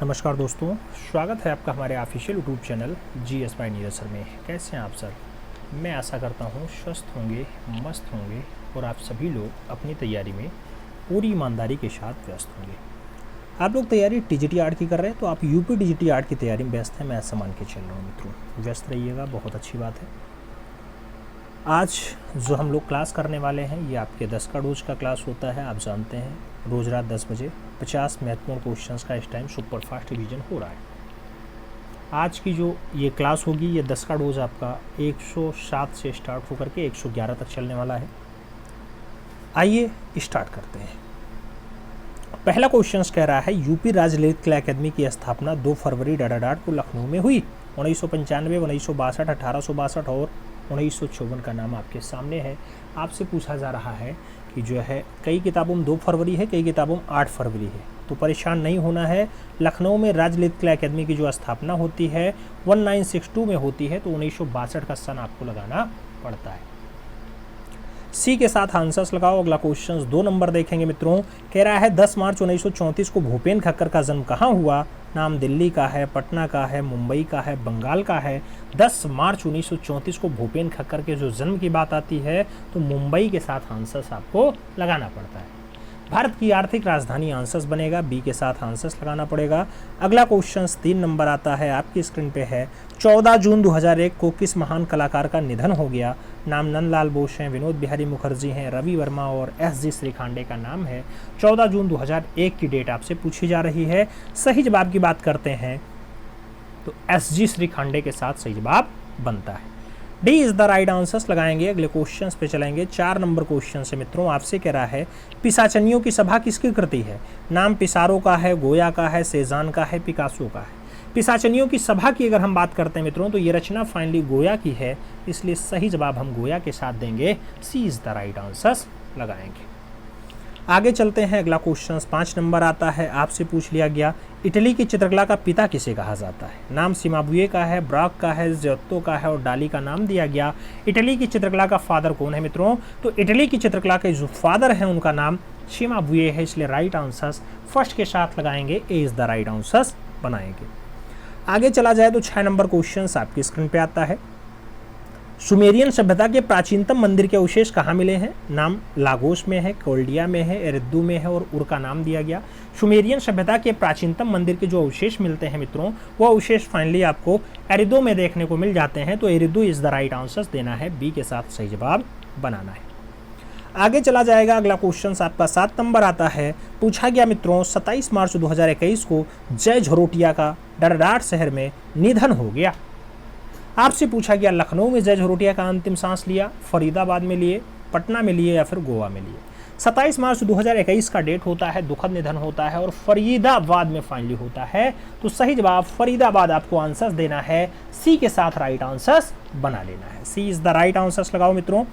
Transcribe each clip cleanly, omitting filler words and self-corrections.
नमस्कार दोस्तों, स्वागत है आपका हमारे official YouTube channel GS by Neeraj sir में। कैसे हैं आप सर? मैं आशा करता हूँ स्वस्थ होंगे, मस्त होंगे और आप सभी लोग अपनी तैयारी में पूरी ईमानदारी के साथ व्यस्त होंगे। आप लोग तैयारी TGT आर्ट की कर रहे हैं तो आप UP TGT आर्ट की तैयारी में व्यस्त हैं। मैं ऐसा मान के चल रहा हूँ मित्रों, व्यस्त रहिएगा, बहुत अच्छी बात है। आज जो हम लोग क्लास करने वाले हैं ये आपके 10 का डोज का क्लास होता है। आप जानते हैं रोज़ रात 10 बजे 50 महत्वपूर्ण क्वेश्चंस का इस टाइम सुपर फास्ट रिवीजन हो रहा है। आज की जो ये क्लास होगी ये 10 का डोज आपका 107 से स्टार्ट होकर के 111 तक चलने वाला है। आइए स्टार्ट करते हैं। पहला क्वेश्चन कह रहा है यूपी राज्य ललित कला अकादमी की स्थापना 2 फरवरी डाडाडाट को लखनऊ में हुई। 1995, 1962, 1862 और 1954 का नाम आपके सामने है। आपसे पूछा जा रहा है कि जो है कई किताबों में 2 फरवरी है, कई किताबों में 8 फरवरी है, तो परेशान नहीं होना है। लखनऊ में राज्य ललित कला अकादमी की जो स्थापना होती है 1962 में होती है, तो 1962 का सन आपको लगाना पड़ता है। सी के साथ आंसर्स लगाओ। अगला क्वेश्चन 2 नंबर देखेंगे मित्रों। कह रहा है 10 मार्च 1934 को भूपेन खक्कर का जन्म कहाँ हुआ? नाम दिल्ली का है, पटना का है, मुंबई का है, बंगाल का है। 10 मार्च 1934 को भूपेन खक्कर के जो जन्म की बात आती है तो मुंबई के साथ आंसर्स आपको लगाना पड़ता है। भारत की आर्थिक राजधानी आंसर्स बनेगा, बी के साथ आंसर्स लगाना पड़ेगा। अगला क्वेश्चन 3 नंबर आता है, आपकी स्क्रीन पे है। 14 जून 2001 को किस महान कलाकार का निधन हो गया? नाम नंदलाल बोस हैं, विनोद बिहारी मुखर्जी हैं, रवि वर्मा और SG श्रीखांडे का नाम है। 14 जून 2001 की डेट आपसे पूछी जा रही है। सही जवाब की बात करते हैं तो SG श्रीखांडे के साथ सही जवाब बनता है। D is the right answers लगाएंगे। अगले क्वेश्चन पे चलेंगे। 4 नंबर क्वेश्चन से मित्रों आपसे कह रहा है पिसाचनियों की सभा किसकी कृति है? नाम पिसारो का है, गोया का है, सेजान का है, पिकासो का है। पिसाचनियों की सभा की अगर हम बात करते हैं मित्रों तो ये रचना फाइनली गोया की है, इसलिए सही जवाब हम गोया के साथ देंगे। सी इज द राइट आंसर्स लगाएंगे। आगे चलते हैं। अगला क्वेश्चन 5 नंबर आता है, आपसे पूछ लिया गया इटली की चित्रकला का पिता किसे कहा जाता है? नाम सिमाबुए का है, ब्राक का है, जियोत्तो का है और डाली का नाम दिया गया। इटली की चित्रकला का फादर कौन है मित्रों? तो इटली की चित्रकला के जो फादर है उनका नाम सिमाबुए है, इसलिए राइट आंसर्स फर्स्ट के साथ लगाएंगे। ए इज द राइट आंसर्स बनाएंगे। आगे चला जाए तो 6 नंबर क्वेश्चन आपकी स्क्रीन पे आता है। सुमेरियन सभ्यता के प्राचीनतम मंदिर के अवशेष कहाँ मिले हैं? नाम लागोस में है, कोल्डिया में है, एरिद्दू में है और उर का नाम दिया गया। सुमेरियन सभ्यता के प्राचीनतम मंदिर के जो अवशेष मिलते हैं मित्रों वो अवशेष फाइनली आपको एरिद्दू में देखने को मिल जाते हैं, तो एरिद्दू इज द राइट आंसर्स देना है। बी के साथ सही जवाब बनाना है। आगे चला जाएगा। अगला क्वेश्चन आपका 7 नंबर आता है। पूछा गया मित्रों 27 मार्च 2021 को जय झरोटिया का डाडाडाट शहर में निधन हो गया। आपसे पूछा गया लखनऊ में जय झरोटिया का अंतिम सांस लिया, फरीदाबाद में लिए, पटना में लिए या फिर गोवा में लिए। 27 मार्च 2021 का डेट होता है, दुखद निधन होता है और फरीदाबाद में फाइनली होता है, तो सही जवाब फरीदाबाद आपको आंसर्स देना है। सी के साथ राइट आंसर्स बना लेना है। सी इज द राइट आंसर्स लगाओ मित्रों।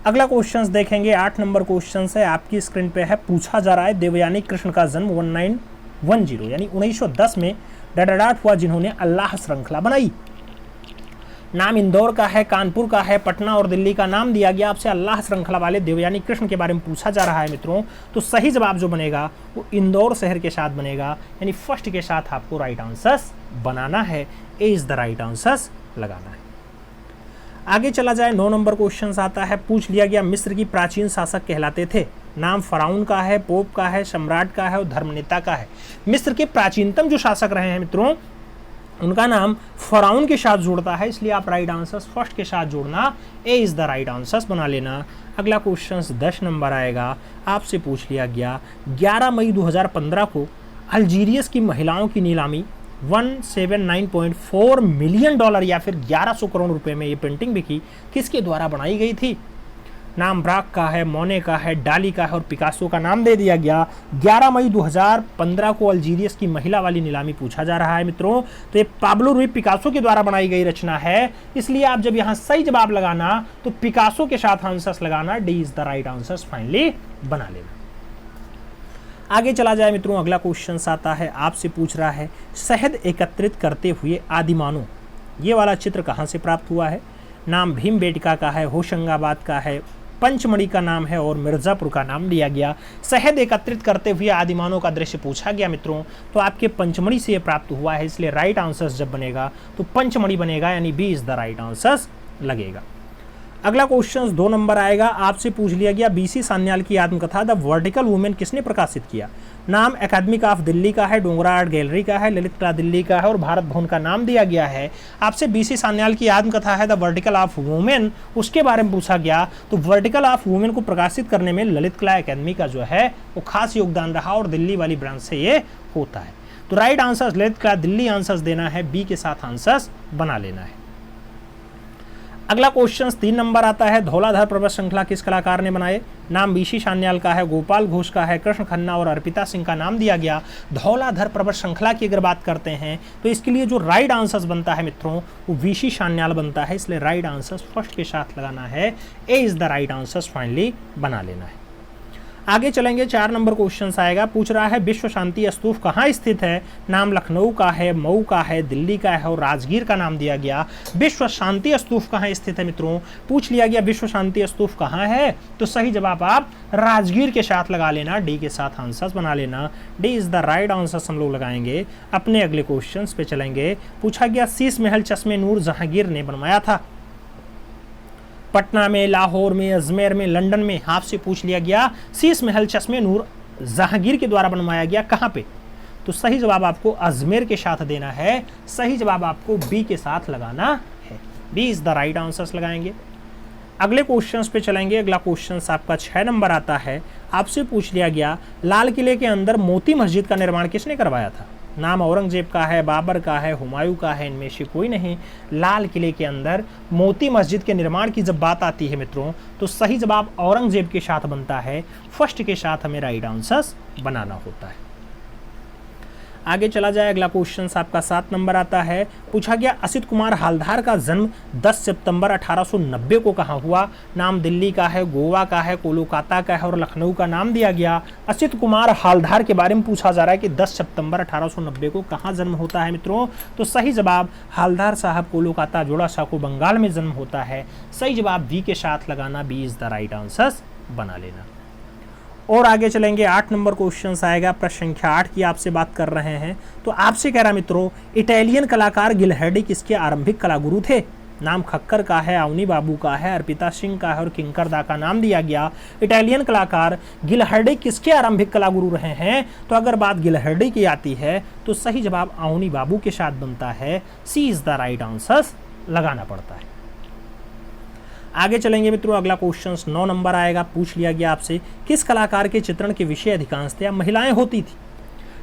अगला क्वेश्चन देखेंगे। 8 नंबर क्वेश्चन है, आपकी स्क्रीन पे है। पूछा जा रहा है देवयानी कृष्ण का जन्म 1910 यानी 1910 में डाडाडाट हुआ जिन्होंने अल्लाह श्रृंखला बनाई। नाम इंदौर का है, कानपुर का है, पटना और दिल्ली का नाम दिया गया। आपसे अल्लाह श्रृंखला वाले देवयानी कृष्ण के बारे में पूछा जा रहा है मित्रों, तो सही जवाब जो बनेगा वो इंदौर शहर के साथ बनेगा, यानी फर्स्ट के साथ आपको राइट आंसर्स बनाना है। A is the right answers लगाना है। आगे चला जाए। 9 नंबर क्वेश्चन आता है। पूछ लिया गया मिस्र की प्राचीन शासक कहलाते थे। नाम फराउन का है, पोप का है, सम्राट का है और धर्मनेता का है। मिस्र के प्राचीनतम जो शासक रहे हैं मित्रों उनका नाम फराउन के साथ जुड़ता है, इसलिए आप राइट आंसर्स फर्स्ट के साथ जोड़ना। ए इज द राइट आंसर्स बना लेना। अगला क्वेश्चन 10 नंबर आएगा। आपसे पूछ लिया गया 11 मई 2015 को अल्जीरियस की महिलाओं की नीलामी 179.4 मिलियन डॉलर या फिर 1100 करोड़ रुपए में ये पेंटिंग बिकी, किसके द्वारा बनाई गई थी? नाम ब्राक का है, मोने का है, डाली का है और पिकासो का नाम दे दिया गया। 11 मई 2015 को अल्जीरियस की महिला वाली नीलामी पूछा जा रहा है मित्रों, तो ये पाब्लो रूई पिकासो के द्वारा बनाई गई रचना है, इसलिए आप जब यहाँ सही जवाब लगाना तो पिकासो के साथ आंसर्स लगाना। D is the right answers finally बना लेना। आगे चला जाए मित्रों। अगला क्वेश्चन आता है, आपसे पूछ रहा है शहद एकत्रित करते हुए आदिमानव, ये वाला चित्र कहाँ से प्राप्त हुआ है? नाम भीमबेटका का है, होशंगाबाद का है, पंचमढ़ी का नाम है और मिर्जापुर का नाम दिया गया। शहद एकत्रित करते हुए आदिमानव का दृश्य पूछा गया मित्रों, तो आपके पंचमढ़ी से ये प्राप्त हुआ है, इसलिए राइट आंसर जब बनेगा तो पंचमढ़ी बनेगा, यानी B is the right answer लगेगा। अगला क्वेश्चन 2 नंबर आएगा, आपसे पूछ लिया गया बीसी सान्याल की आत्मकथा द वर्टिकल वुमेन किसने प्रकाशित किया। नाम एकेडमिक ऑफ दिल्ली का है, डोंगरा आर्ट गैलरी का है, ललित कला दिल्ली का है और भारत भवन का नाम दिया गया है। आपसे बीसी सान्याल की आत्मकथा है द वर्टिकल ऑफ वुमेन, उसके बारे में पूछा गया, तो वर्टिकल ऑफ वुमेन को प्रकाशित करने में ललित कला अकेडमी का जो है वो खास योगदान रहा और दिल्ली वाली ब्रांच से ये होता है। तो राइट आंसर ललित कला दिल्ली आंसर्स देना है, बी के साथ आंसर्स बना लेना है। अगला क्वेश्चन 3 नंबर आता है, धौलाधर पर्वत श्रृंखला किस कलाकार ने बनाए। नाम बीसी सान्याल का है, गोपाल घोष का है, कृष्ण खन्ना और अर्पिता सिंह का नाम दिया गया। धौलाधर पर्वत श्रृंखला की अगर बात करते हैं तो इसके लिए जो राइट आंसर बनता है मित्रों वो बीसी सान्याल बनता है, इसलिए राइट आंसर फर्स्ट के साथ लगाना है, A is the right answer finally बना लेना है। आगे चलेंगे, 4 नंबर क्वेश्चन आएगा, पूछ रहा है विश्व शांति स्तूप कहाँ स्थित है। नाम लखनऊ का है, मऊ का है, दिल्ली का है और राजगीर का नाम दिया गया। विश्व शांति स्तूप कहाँ स्थित है मित्रों, पूछ लिया गया विश्व शांति स्तूप कहाँ है, तो सही जवाब आप राजगीर के साथ लगा लेना, डी के साथ आंसर बना लेना, D is the right answer हम लोग लगाएंगे। अपने अगले क्वेश्चन पे चलेंगे, पूछा गया शीश महल चश्मे नूर जहांगीर ने बनवाया था। पटना में, लाहौर में, अजमेर में, लंदन में, आपसे पूछ लिया गया शीश महल चश्मे नूर जहांगीर के द्वारा बनवाया गया कहाँ पे, तो सही जवाब आपको अजमेर के साथ देना है, सही जवाब आपको बी के साथ लगाना है, B is the right answers लगाएंगे। अगले क्वेश्चंस पे चलेंगे, अगला क्वेश्चन आपका 6 नंबर आता है, आपसे पूछ लिया गया लाल किले के अंदर मोती मस्जिद का निर्माण किसने करवाया था। नाम औरंगजेब का है, बाबर का है, हुमायूं का है, इनमें से कोई नहीं। लाल किले के अंदर मोती मस्जिद के निर्माण की जब बात आती है मित्रों तो सही जवाब औरंगजेब के साथ बनता है, फर्स्ट के साथ हमें राइट आंसर बनाना होता है। आगे चला जाए, अगला क्वेश्चन आपका 7 नंबर आता है, पूछा गया असित कुमार हालधार का जन्म 10 सितंबर 1890 को कहाँ हुआ। नाम दिल्ली का है, गोवा का है, कोलकाता का है और लखनऊ का नाम दिया गया। असित कुमार हालधार के बारे में पूछा जा रहा है कि 10 सितंबर 1890 को कहाँ जन्म होता है मित्रों, तो सही जवाब हालधार साहब कोलकाता जोड़ासा को बंगाल में जन्म होता है, सही जवाब बी के साथ लगाना, B is the right answer बना लेना। और आगे चलेंगे, 8 नंबर क्वेश्चन आएगा, प्रश्न संख्या 8 की आपसे बात कर रहे हैं, तो आपसे कह रहा मित्रों इटालियन कलाकार गिलहर्डी किसके आरंभिक कलागुरु थे। नाम खक्कर का है, अवनी बाबू का है, अर्पिता सिंह का है और किंकरदा का नाम दिया गया। इटालियन कलाकार गिलहर्डी किसके आरंभिक कलागुरु रहे हैं, तो अगर बात गिलहर्डी की आती है तो सही जवाब अवनी बाबू के साथ बनता है, सी इज द राइट आंसर लगाना पड़ता है। आगे चलेंगे मित्रों, अगला क्वेश्चन 9 नंबर आएगा, पूछ लिया गया आपसे किस कलाकार के चित्रण के विषय अधिकांशतः महिलाएं होती थी।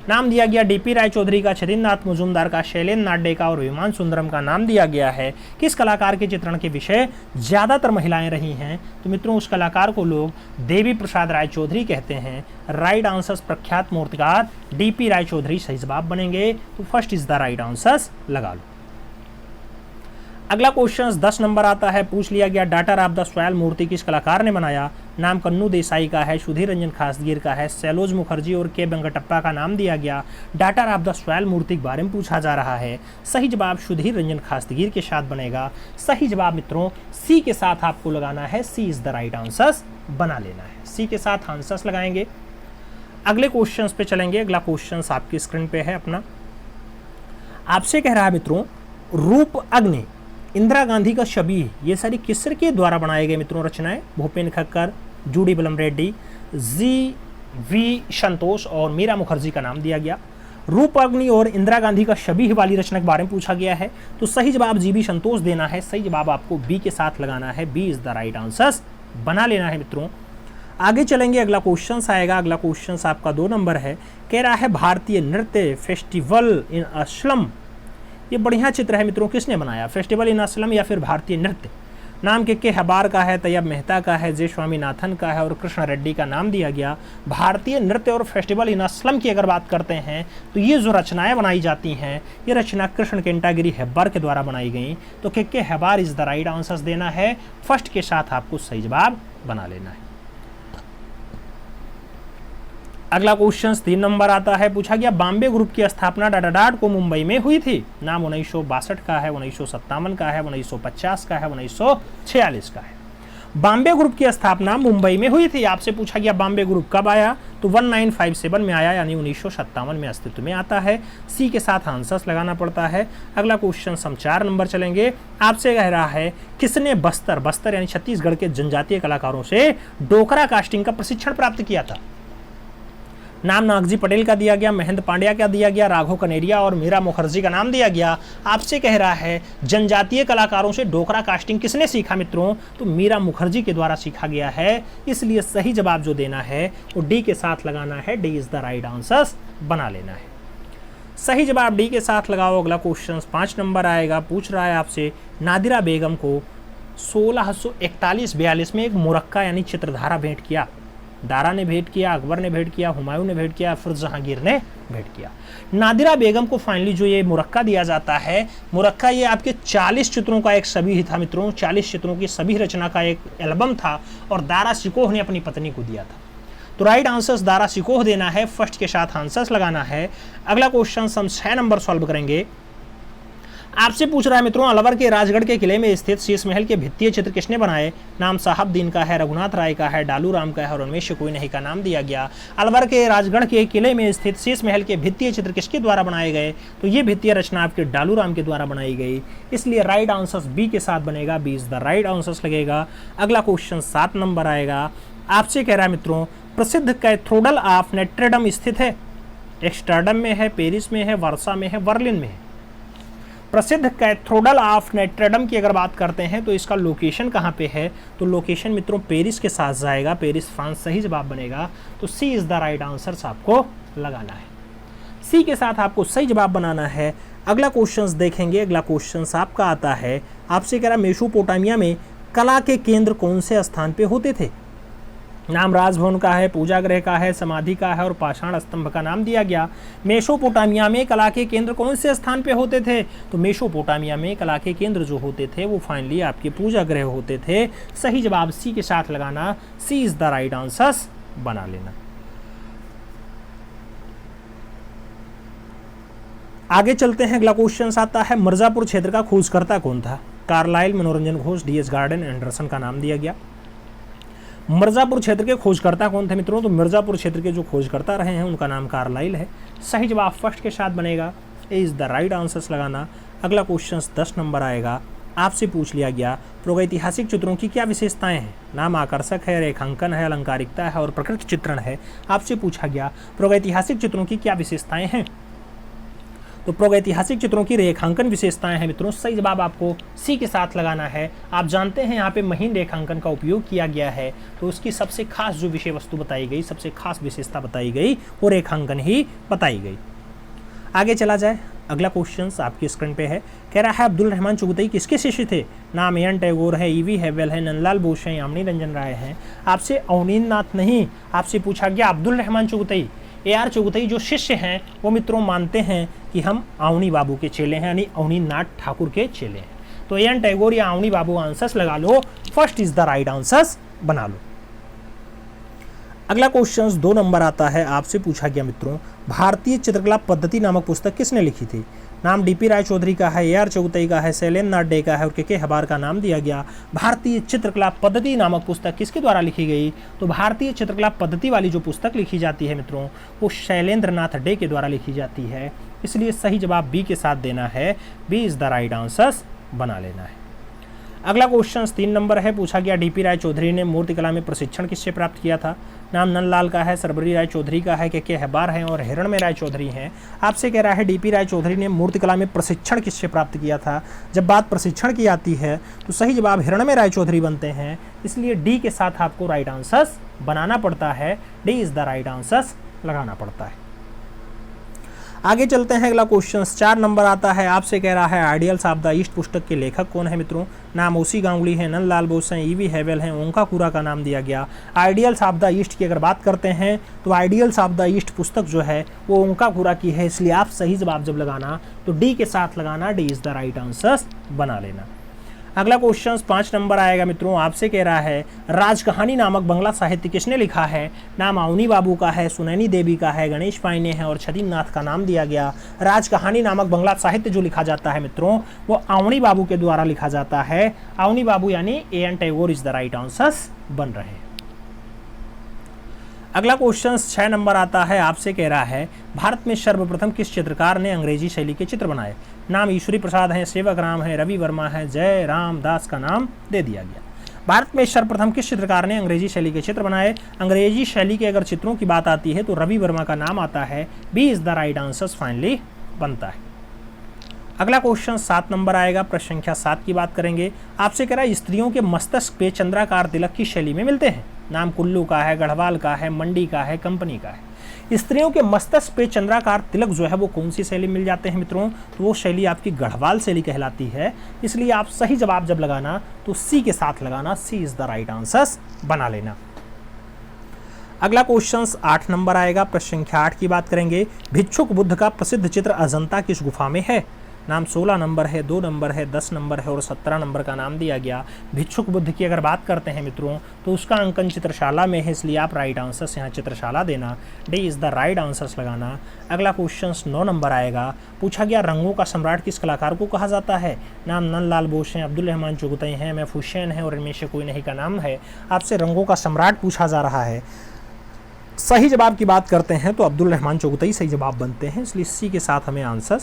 नाम दिया गया डीपी राय चौधरी का, छदीन्द्रनाथ मुजुमदार का, शैलेंद्र नाडे का और विमान सुंदरम का नाम दिया गया है। किस कलाकार के चित्रण के विषय ज्यादातर महिलाएं रही हैं, तो मित्रों उस कलाकार को लोग देवी प्रसाद राय चौधरी कहते हैं। राइट आंसर प्रख्यात मूर्तिकार डीपी राय चौधरी सही जवाब बनेंगे, तो first is the right answer लगा लो। अगला क्वेश्चन 10 नंबर आता है, पूछ लिया गया डाटर ऑफ द सॉयल मूर्ति किस कलाकार ने बनाया। नाम कन्नू देसाई का है, सुधीर रंजन खासगीर का है, सैलोज मुखर्जी और के वेंकटप्पा का नाम दिया गया। डाटर ऑफ द सॉयल मूर्ति के बारे में पूछा जा रहा है, सही जवाब सुधीर रंजन खासगीर के साथ बनेगा। सही जवाब मित्रों सी के साथ आपको लगाना है, सी इज द राइट आंसर बना लेना है, सी के साथ आंसर्स लगाएंगे। अगले क्वेश्चन पे चलेंगे, अगला क्वेश्चन आपकी स्क्रीन पे है अपना, आपसे कह रहा है मित्रों रूप अग्नि, इंदिरा गांधी का शबीह, ये सारी किसके द्वारा बनाए गए मित्रों रचनाएं। भूपेन खक्कर, जूडी बलम रेड्डी, जी वी संतोष और मीरा मुखर्जी का नाम दिया गया। रूप अग्नि और इंदिरा गांधी का शबीह वाली रचना के बारे में पूछा गया है, तो सही जवाब जी वी संतोष देना है, सही जवाब आपको बी के साथ लगाना है, B is the right answer बना लेना है मित्रों। आगे चलेंगे, अगला क्वेश्चन आएगा, अगला क्वेश्चन आपका 2 नंबर है, कह रहा है भारतीय नृत्य फेस्टिवल इन असलम, ये बढ़िया चित्र है मित्रों, किसने बनाया। फेस्टिवल इन असलम या फिर भारतीय नृत्य। नाम के हबार का है, तैयब मेहता का है, जे स्वामीनाथन का है और कृष्ण रेड्डी का नाम दिया गया। भारतीय नृत्य और फेस्टिवल इन असलम की अगर बात करते हैं तो ये जो रचनाएं बनाई जाती हैं ये रचना कृष्ण केंटागिरी हेब्बार के द्वारा बनाई गई, तो के Hebbar is the right answer देना है, फर्स्ट के साथ आपको सही जवाब बना लेना है। अगला क्वेश्चन 3 नंबर आता है, पूछा गया बॉम्बे ग्रुप की स्थापना डाडाडाट को मुंबई में हुई थी। नाम 1962 का है, 1957 का है, 1950 का है, 1946 का है। बॉम्बे ग्रुप की स्थापना मुंबई में हुई थी। आपसे पूछा गया बॉम्बे ग्रुप कब आया, तो 1957 में आया, यानी 1957 में अस्तित्व में आता है। सी के साथ आंसर्स लगाना पड़ता है। अगला क्वेश्चन हम 4 नंबर चलेंगे। आपसे कह रहा है किसने बस्तर यानी छत्तीसगढ़ के जनजातीय कलाकारों से डोकरा कास्टिंग का प्रशिक्षण प्राप्त किया था। नाम नागजी पटेल का दिया गया, महेंद्र पांड्या का दिया गया, राघव कनेरिया और मीरा मुखर्जी का नाम दिया गया। आपसे कह रहा है जनजातीय कलाकारों से डोकरा कास्टिंग किसने सीखा मित्रों, तो मीरा मुखर्जी के द्वारा सीखा गया है। इसलिए सही जवाब जो देना है वो डी के साथ लगाना है। D is the right answer बना लेना है। सही जवाब डी के साथ लगाओ। अगला क्वेश्चन 5 नंबर आएगा। पूछ रहा है आपसे नादिरा बेगम को 1641-42 में एक मुरक्का यानी चित्रधारा भेंट किया। दारा ने भेंट किया, अकबर ने भेंट किया, हुमायूं ने भेंट किया, फिर जहांगीर ने भेंट किया। नादिरा बेगम को फाइनली जो ये मुरक्का दिया जाता है, मुरक्का ये आपके 40 चित्रों का एक सभी ही था मित्रों, 40 चित्रों की सभी रचना का एक एल्बम था और दारा शिकोह ने अपनी पत्नी को दिया था। तो राइट आंसर्स दारा शिकोह देना है, फर्स्ट के साथ आंसर्स लगाना है। अगला क्वेश्चन हम 6 नंबर सॉल्व करेंगे। आपसे पूछ रहा है मित्रों अलवर के राजगढ़ के किले में स्थित शीश महल के भित्तीय चित्र किसने बनाए। नाम साहबदीन का है, रघुनाथ राय का है, डालू राम का है और उनमें से कोई नहीं का नाम दिया गया। अलवर के राजगढ़ के किले में स्थित शीश महल के भित्तीय चित्र किसके द्वारा बनाए गए, तो ये भित्तीय रचना आपके डालू राम के द्वारा बनाई गई। इसलिए राइट आंसर बी के साथ बनेगा, B is the right answer लगेगा। अगला क्वेश्चन 7 नंबर आएगा। आपसे कह रहा है मित्रों प्रसिद्ध कैथेड्रल ऑफ नोट्रे-डेम स्थित है। एम्स्टर्डम में है, पेरिस में है, वर्सा में है, बर्लिन में है। प्रसिद्ध कैथेड्रल ऑफ नोट्रे-डेम की अगर बात करते हैं तो इसका लोकेशन कहाँ पे है, तो लोकेशन मित्रों पेरिस के साथ जाएगा, पेरिस फ्रांस सही जवाब बनेगा। तो सी इज द राइट आंसर आपको लगाना है, सी के साथ आपको सही जवाब बनाना है। अगला क्वेश्चन देखेंगे। अगला क्वेश्चन आपका आता है, आपसे कह रहा मेसोपोटामिया में कला के केंद्र कौन से स्थान पे होते थे। नाम राजभवन का है, पूजागृह का है, समाधि का है और पाषाण स्तंभ का नाम दिया गया। मेसोपोटामिया में कला के केंद्र कौन से स्थान पे होते थे, तो मेसोपोटामिया में कला के केंद्र जो होते थे वो फाइनली आपके पूजागृह होते थे। सही जवाब सी के साथ लगाना, सी इज द राइट आंसर बना लेना। आगे चलते हैं। अगला क्वेश्चन आता है मिर्जापुर क्षेत्र का खोजकर्ता कौन था। कार्लाइल, मनोरंजन घोष, डी.एस. गार्डन, एंडरसन का नाम दिया गया। मिर्जापुर क्षेत्र के खोजकर्ता कौन थे मित्रों, तो मिर्जापुर क्षेत्र के जो खोजकर्ता रहे हैं उनका नाम कार्लाइल है। सही जवाब फर्स्ट के साथ बनेगा, ए इज द राइट आंसर लगाना। अगला क्वेश्चन 10 नंबर आएगा। आपसे पूछ लिया गया प्रागैतिहासिक चित्रों की क्या विशेषताएं हैं। नाम आकर्षक है, रेखांकन है, अलंकारिकता है और प्रकृति चित्रण है। आपसे पूछा गया प्रागैतिहासिक चित्रों की क्या विशेषताएं हैं, तो प्रागैतिहासिक चित्रों की रेखांकन विशेषताएं हैं मित्रों। सही जवाब आपको सी के साथ लगाना है। आप जानते हैं यहाँ पे महीन रेखांकन का उपयोग किया गया है, तो उसकी सबसे खास जो विषय वस्तु बताई गई, सबसे खास विशेषता बताई गई वो रेखांकन ही बताई गई। आगे चला जाए। अगला क्वेश्चन आपकी स्क्रीन पे है, कह रहा है अब्दुल रहमान चुगतई किसके शिष्य थे। नाम एन टैगोर है, ईवी हैवेल है, नंदलाल बोस है, यामिनी रंजन राय हैं। आपसे अवनींद्रनाथ नहीं, आपसे पूछा गया Abdul Rahman Chagatai. AR. Chagatai जो शिष्य हैं वो मित्रों मानते हैं कि हम अवनी बाबू के चेले हैं, यानी अवनींद्रनाथ ठाकुर के चेले हैं। तो एन टैगोर या अवनी बाबू आंसर्स लगा लो, first is the right answers बना लो। अगला क्वेश्चन 2 नंबर आता है। आपसे पूछा गया मित्रों भारतीय चित्रकला पद्धति नामक पुस्तक किसने लिखी थी। नाम डी.पी. राय चौधरी का है, ए.आर. चुगतई का है, शैलेंद्र नाथ डे का है और के हबार का नाम दिया गया। भारतीय चित्रकला पद्धति नामक पुस्तक किसके द्वारा लिखी गई, तो भारतीय चित्रकला पद्धति वाली जो पुस्तक लिखी जाती है मित्रों वो शैलेंद्र नाथ डे के द्वारा लिखी जाती है। इसलिए सही जवाब बी के साथ देना है, B is the right answer बना लेना है। अगला क्वेश्चन 3 नंबर है। पूछा गया डी.पी. राय चौधरी ने मूर्तिकला में प्रशिक्षण किससे प्राप्त किया था। नाम नंदलाल का है, सरबरी राय चौधरी का है, के हबार हैं और हिरण में राय चौधरी हैं। आपसे कह रहा है डी.पी. राय चौधरी ने मूर्तिकला में प्रशिक्षण किससे प्राप्त किया था। जब बात प्रशिक्षण की आती है तो सही जवाब हिरण में राय चौधरी बनते हैं। इसलिए डी के साथ आपको राइट आंसर बनाना पड़ता है, D is the right answer लगाना पड़ता है। आगे चलते हैं। अगला क्वेश्चन 4 नंबर आता है। आपसे कह रहा है आइडियल्स ऑफ द ईस्ट पुस्तक के लेखक कौन है मित्रों। नाम ओसी गांगुली है, नंदलाल बोस हैं, ईवी हैवेल हैं, ओंकापुरा का नाम दिया गया। आइडियल्स ऑफ द ईस्ट की अगर बात करते हैं तो आइडियल्स ऑफ द ईस्ट पुस्तक जो है वो ओंकापुरा की है। इसलिए आप सही जवाब जब लगाना तो डी के साथ लगाना, D is the right answer बना लेना। अगला क्वेश्चन 5 नंबर आएगा मित्रों, आपसे कह रहा है राजकहानी नामक बंगला साहित्य किसने लिखा है? नाम अवनी बाबू का है, सुनैनी देवी का है, गणेश पाई ने है और छदीनाथ का नाम दिया गया। राजकहानी नामक बंगला साहित्य जो लिखा जाता है मित्रों वो अवनी बाबू के द्वारा लिखा जाता है। अवनी बाबू यानी A.N. Tagore is the right answer बन रहे हैं। अगला क्वेश्चन 6 नंबर आता है, आपसे कह रहा है भारत में सर्वप्रथम किस चित्रकार ने अंग्रेजी शैली के चित्र बनाए? नाम ईश्वरी प्रसाद है, सेवक राम है, रवि वर्मा है, जय राम दास का नाम दे दिया गया। भारत में सर्वप्रथम किस चित्रकार ने अंग्रेजी शैली के चित्र बनाए? अंग्रेजी शैली के अगर चित्रों की बात आती है तो रवि वर्मा का नाम आता है। B is the right answer finally बनता है। अगला क्वेश्चन 7 नंबर आएगा, प्रश्न संख्या 7 की बात करेंगे। आपसे कह रहा है स्त्रियों के मस्तक पे चंद्राकार तिलक किस शैली में मिलते हैं? नाम कुल्लू का है, गढ़वाल का है, मंडी का है, कंपनी का है। स्त्रियों के मस्तक पे चंद्राकार तिलक जो है वो कौन सी शैली मिल जाते हैं मित्रों? तो वो शैली आपकी गढ़वाल शैली कहलाती है। इसलिए आप सही जवाब जब लगाना तो सी के साथ लगाना, सी इज द राइट आंसर बना लेना। अगला क्वेश्चन 8 नंबर आएगा, प्रश्न संख्या 8 की बात करेंगे। भिक्षुक बुद्ध का प्रसिद्ध चित्र अजंता किस गुफा में है? नाम 16 नंबर है, 2 नंबर है, 10 नंबर है और 17 नंबर का नाम दिया गया। भिक्षुक बुद्ध की अगर बात करते हैं मित्रों तो उसका अंकन चित्रशाला में है, इसलिए आप राइट आंसर यहाँ चित्रशाला देना, D is the right answer लगाना। अगला क्वेश्चन 9 नंबर आएगा, पूछा गया रंगों का सम्राट किस कलाकार को कहा जाता है? नाम नंदलाल बोस हैं, अब्दुल रहमान चुगतई हैं, महफूज हुसैन है और इनमें से कोई नहीं का नाम है। आपसे रंगों का सम्राट पूछा जा रहा है। सही जवाब की बात करते हैं तो अब्दुल रहमान चुगतई सही जवाब बनते हैं, इसलिए सी के साथ हमें आंसर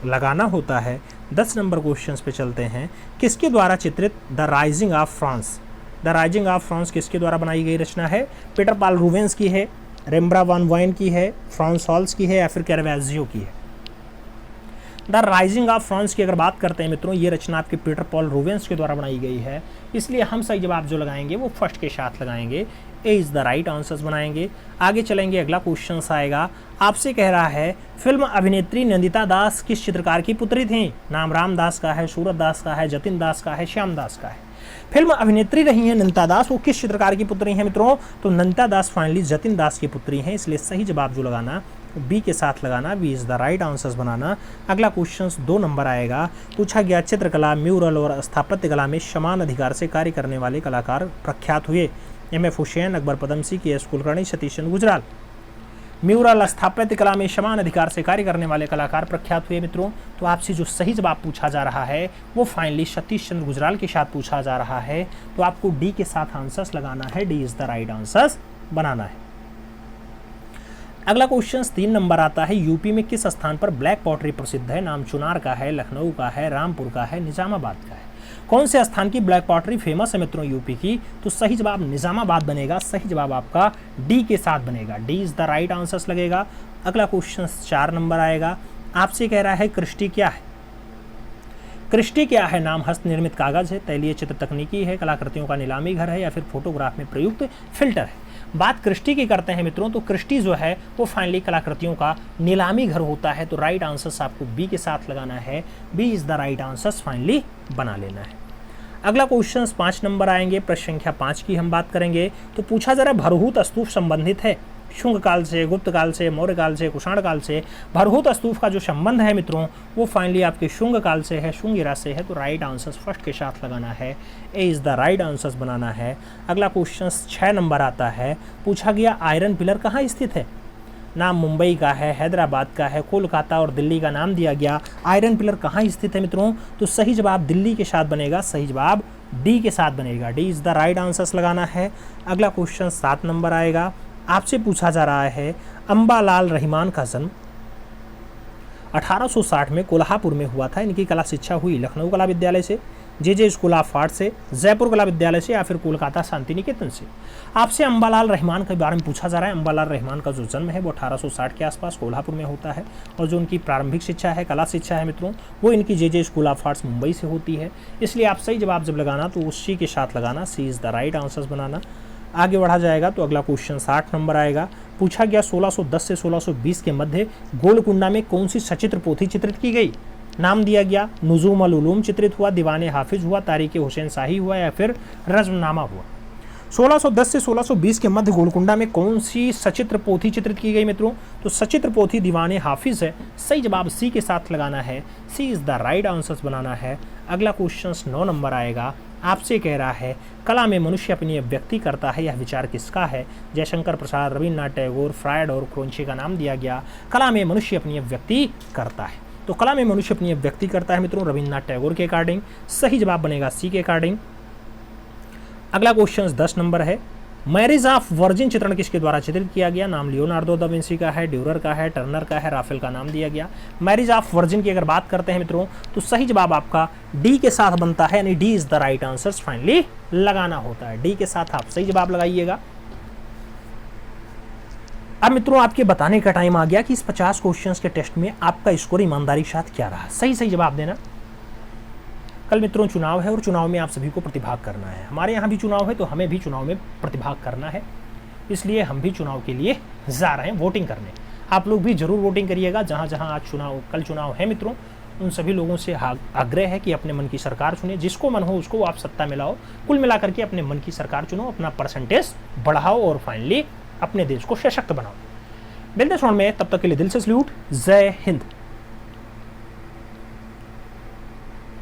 लगाना होता है। 10 नंबर क्वेश्चन पे चलते हैं। किसके द्वारा चित्रित the rising of France? The rising of France किसके द्वारा बनाई गई रचना है? पीटर पॉल रूबेंस की है, रेम्ब्रांड वैन गॉग की है, फ्रांस हॉल्स की है या फिर कैरावाजियो की है? द राइजिंग ऑफ फ्रांस की अगर बात करते हैं मित्रों, ये रचना आपके पीटर पॉल रूबेंस के द्वारा बनाई गई है, इसलिए हम सही जवाब जो लगाएंगे वो फर्स्ट के साथ लगाएंगे, ए इज द राइट आंसर्स बनाएंगे। आगे चलेंगे, अगला क्वेश्चन आएगा, आपसे कह रहा है फिल्म अभिनेत्री नंदिता दास किस चित्रकार की पुत्री थी? नाम रामदास का है, सूरत दास का है, जतिन दास का है, श्याम दास का है। फिल्म अभिनेत्री रही है नंदिता दास, वो किस चित्रकार की पुत्री हैं मित्रों? तो नंदिता दास फाइनली जतिन दास की पुत्री हैं, इसलिए सही जवाब जो लगाना बी के साथ लगाना, B is the right answers बनाना। अगला क्वेश्चन 2 नंबर आएगा, पूछा गया चित्रकला, म्यूरल और स्थापत्य कला में समान अधिकार से कार्य करने वाले कलाकार प्रख्यात हुए? M.F. हुसैन, अकबर पदमसी, के एस कुलकर्णी, सतीश चंद्र गुजराल। म्यूरल स्थापत्य कला में समान अधिकार से कार्य करने वाले कलाकार प्रख्यात हुए मित्रों, तो आपसे जो सही जवाब पूछा जा रहा है वो फाइनली सतीश चंद्र गुजराल के साथ पूछा जा रहा है, तो आपको डी के साथ आंसर्स लगाना है, D is the right answers बनाना है। अगला क्वेश्चन 3 नंबर आता है, यूपी में किस स्थान पर ब्लैक पॉटरी प्रसिद्ध है? नाम चुनार का है, लखनऊ का है, रामपुर का है, निजामाबाद का है। कौन से स्थान की ब्लैक पॉटरी फेमस है मित्रों यूपी की? तो सही जवाब निजामाबाद बनेगा, सही जवाब आपका डी के साथ बनेगा, D is the right answers लगेगा। अगला क्वेश्चन 4 नंबर आएगा, आपसे कह रहा है क्रिस्टी क्या है? क्रिस्टी क्या है? नाम हस्त निर्मित कागज है, तैलीय चित्र तकनीकी है, कलाकृतियों का नीलामी घर है या फिर फोटोग्राफ में प्रयुक्त फिल्टर है। बात क्रिस्टी की करते हैं मित्रों, तो क्रिस्टी जो है वो फाइनली कलाकृतियों का नीलामी घर होता है, तो राइट आंसर्स आपको बी के साथ लगाना है, B is the right answers finally बना लेना है। अगला क्वेश्चन 5 नंबर आएंगे, प्रश्न संख्या 5 की हम बात करेंगे। तो पूछा जरा भरहूत स्तूप संबंधित है शुंग काल से, गुप्त काल से, मौर्य काल से, कुषाण काल से? भरहूत स्तूप का जो संबंध है मित्रों वो फाइनली आपके शुंग काल से है, शुंग इरा से है, तो राइट आंसर्स फर्स्ट के साथ लगाना है, A is the right answers बनाना है। अगला क्वेश्चन 6 नंबर आता है, पूछा गया आयरन पिलर कहाँ स्थित है? नाम मुंबई का है, हैदराबाद का है, कोलकाता और दिल्ली का नाम दिया गया। आयरन पिलर कहाँ स्थित है मित्रों? तो सही जवाब दिल्ली के साथ बनेगा, सही जवाब डी के साथ बनेगा, D is the right answers लगाना है। अगला क्वेश्चन 7 नंबर आएगा, आपसे पूछा जा रहा है अंबालाल रहमान का जन्म 1860 में कोल्हापुर में हुआ था। इनकी कला शिक्षा हुई लखनऊ कला विद्यालय से, जे स्कूल ऑफ आर्ट से, जयपुर कला विद्यालय से या फिर कोलकाता शांति निकेतन से। आपसे अंबालाल रहमान के बारे में पूछा जा रहा है। अंबालाल रहमान का जो जन्म है वो 1860 के आसपास कोल्हापुर में होता है और जो उनकी प्रारंभिक शिक्षा है, कला शिक्षा है मित्रों, वो इनकी जे स्कूल ऑफ आर्ट्स मुंबई से होती है। इसलिए आप सही जवाब जब लगाना तो उसी के साथ लगाना, सी इज द राइट आंसर्स बनाना। आगे बढ़ा जाएगा तो अगला क्वेश्चन 60 नंबर आएगा, पूछा गया 1610 से 1620 के मध्य गोलकुंडा में कौन सी सचित्र पोथी चित्रित की गई? नाम दिया गया, नुजूम अल उलूम चित्रित हुआ, दीवाने हाफिज हुआ, तारीख हुसैन शाही हुआ या फिर रज़्मनामा हुआ। 1610 से 1620 के मध्य गोलकुंडा में कौन सी सचित्र पोथी चित्रित की गई मित्रों? तो सचित्र पोथी दीवाने हाफिज है, सही जवाब सी के साथ लगाना है, सी इज द राइट आंसर्स बनाना है। अगला क्वेश्चन 9 नंबर आएगा, आपसे कह रहा है कला में मनुष्य अपनी अभिव्यक्ति करता है, यह विचार किसका है? जयशंकर प्रसाद, रविन्द्रनाथ टैगोर, फ्रायड और क्रोंचे का नाम दिया गया। कला में मनुष्य अपनी अभिव्यक्ति करता है, तो कला में मनुष्य अपनी अभिव्यक्ति करता है मित्रों रविन्द्रनाथ टैगोर के अकॉर्डिंग। सही जवाब बनेगा सी के अकॉर्डिंग। अगला क्वेश्चन 10 नंबर है, मैरिज ऑफ वर्जिन चित्रण किसके द्वारा चित्रित किया गया? नाम लियोनार्डो दा विंसी का है, ड्यूरर का है, टर्नर का है, राफेल का नाम दिया गया। मैरिज ऑफ वर्जिन की अगर बात करते हैं मित्रों तो सही जवाब आपका डी के साथ बनता है, यानी D is the right answer. Finally लगाना होता है डी के साथ, आप सही जवाब लगाइएगा। अब मित्रों आपके बताने का टाइम आ गया कि इस 50 क्वेश्चंस के टेस्ट में आपका स्कोर ईमानदारी के साथ क्या रहा। सही सही जवाब देना। कल मित्रों चुनाव है और चुनाव में आप सभी को प्रतिभाग करना है। हमारे यहाँ भी चुनाव है तो हमें भी चुनाव में प्रतिभाग करना है, इसलिए हम भी चुनाव के लिए जा रहे हैं वोटिंग करने। आप लोग भी जरूर वोटिंग करिएगा। जहाँ जहाँ आज कल चुनाव है मित्रों, उन सभी लोगों से आग्रह है कि अपने मन की सरकार चुने, जिसको मन हो उसको आप सत्ता में लाओ। कुल मिलाकर के अपने मन की सरकार चुनो, अपना परसेंटेज बढ़ाओ और फाइनली अपने देश को सशक्त बनाओ। मिलते हैं में, तब तक के लिए दिल से सल्यूट। जय हिंद।